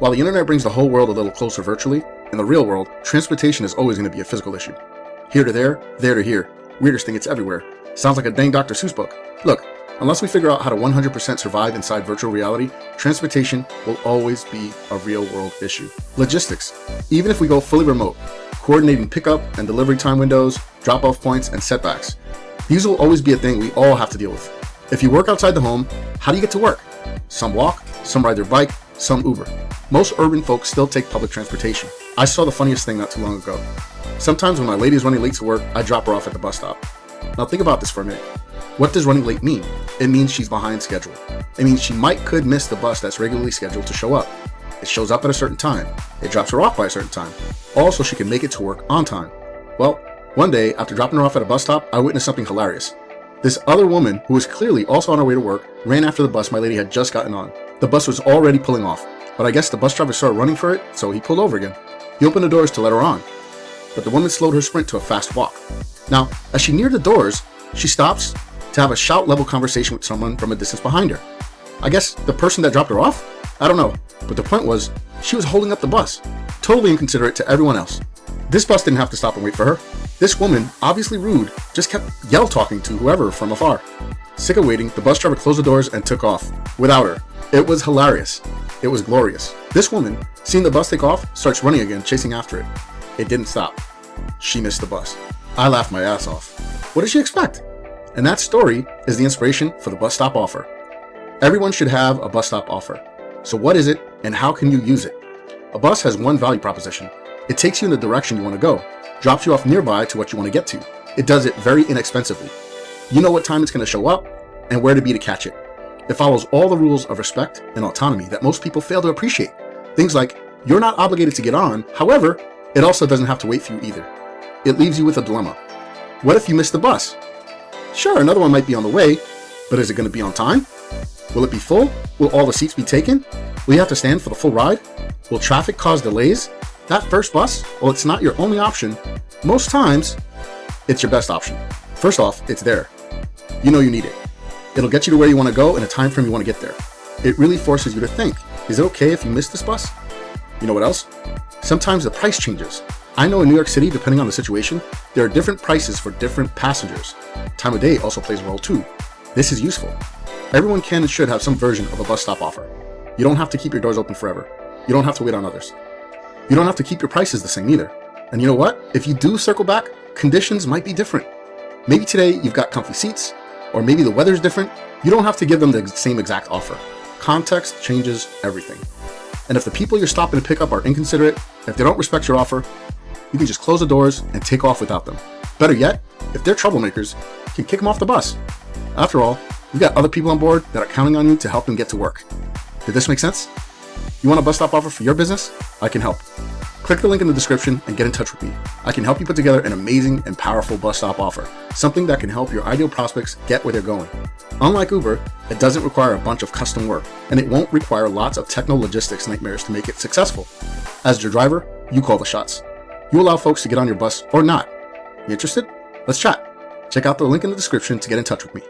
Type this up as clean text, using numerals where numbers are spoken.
While the internet brings the whole world a little closer virtually, in the real world, transportation is always going to be a physical issue. Here to there to here. Weirdest thing, it's everywhere. Sounds like a dang Dr. Seuss book. Look, unless we figure out how to 100% survive inside virtual reality, transportation will always be a real world issue. Logistics. Even if we go fully remote, coordinating pickup and delivery time windows, drop-off points, and setbacks. These will always be a thing we all have to deal with. If you work outside the home, how do you get to work? Some walk, some ride their bike, some Uber. Most urban folks still take public transportation. I saw the funniest thing not too long ago. Sometimes when my lady is running late to work, I drop her off at the bus stop. Now think about this for a minute. What does running late mean? It means she's behind schedule. It means she could miss the bus that's regularly scheduled to show up. It shows up at a certain time. It drops her off by a certain time. Also, she can make it to work on time. Well, one day, after dropping her off at a bus stop, I witnessed something hilarious. This other woman, who was clearly also on her way to work, ran after the bus my lady had just gotten on. The bus was already pulling off, but I guess the bus driver started running for it, so he pulled over again. He opened the doors to let her on, but the woman slowed her sprint to a fast walk. Now, as she neared the doors, she stops to have a shout-level conversation with someone from a distance behind her. I guess the person that dropped her off? I don't know, but the point was, she was holding up the bus, totally inconsiderate to everyone else. This bus didn't have to stop and wait for her. This woman, obviously rude, just kept yell-talking to whoever from afar. Sick of waiting, the bus driver closed the doors and took off, without her. It was hilarious. It was glorious. This woman, seeing the bus take off, starts running again, chasing after it. It didn't stop. She missed the bus. I laughed my ass off. What did she expect? And that story is the inspiration for the bus stop offer. Everyone should have a bus stop offer. So what is it and how can you use it? A bus has one value proposition. It takes you in the direction you want to go, drops you off nearby to what you want to get to. It does it very inexpensively. You know what time it's going to show up and where to be to catch it. It follows all the rules of respect and autonomy that most people fail to appreciate. Things like, you're not obligated to get on, however, it also doesn't have to wait for you either. It leaves you with a dilemma. What if you miss the bus? Sure, another one might be on the way, but is it going to be on time? Will it be full? Will all the seats be taken? Will you have to stand for the full ride? Will traffic cause delays? That first bus, well, it's not your only option. Most times, it's your best option. First off, it's there. You know you need it. It'll get you to where you want to go in a time frame you want to get there. It really forces you to think, is it okay if you miss this bus? You know what else? Sometimes the price changes. I know in New York City, depending on the situation, there are different prices for different passengers. Time of day also plays a role too. This is useful. Everyone can and should have some version of a bus stop offer. You don't have to keep your doors open forever. You don't have to wait on others. You don't have to keep your prices the same either. And you know what? If you do circle back, conditions might be different. Maybe today you've got comfy seats, or maybe the weather's different. You don't have to give them the same exact offer. Context changes everything. And if the people you're stopping to pick up are inconsiderate, if they don't respect your offer, you can just close the doors and take off without them. Better yet, if they're troublemakers, you can kick them off the bus. After all, you got other people on board that are counting on you to help them get to work. Did this make sense? You want a bus stop offer for your business? I can help. Click the link in the description and get in touch with me. I can help you put together an amazing and powerful bus stop offer, something that can help your ideal prospects get where they're going. Unlike Uber, it doesn't require a bunch of custom work, and it won't require lots of techno logistics nightmares to make it successful. As your driver, you call the shots. You allow folks to get on your bus or not. You interested? Let's chat. Check out the link in the description to get in touch with me.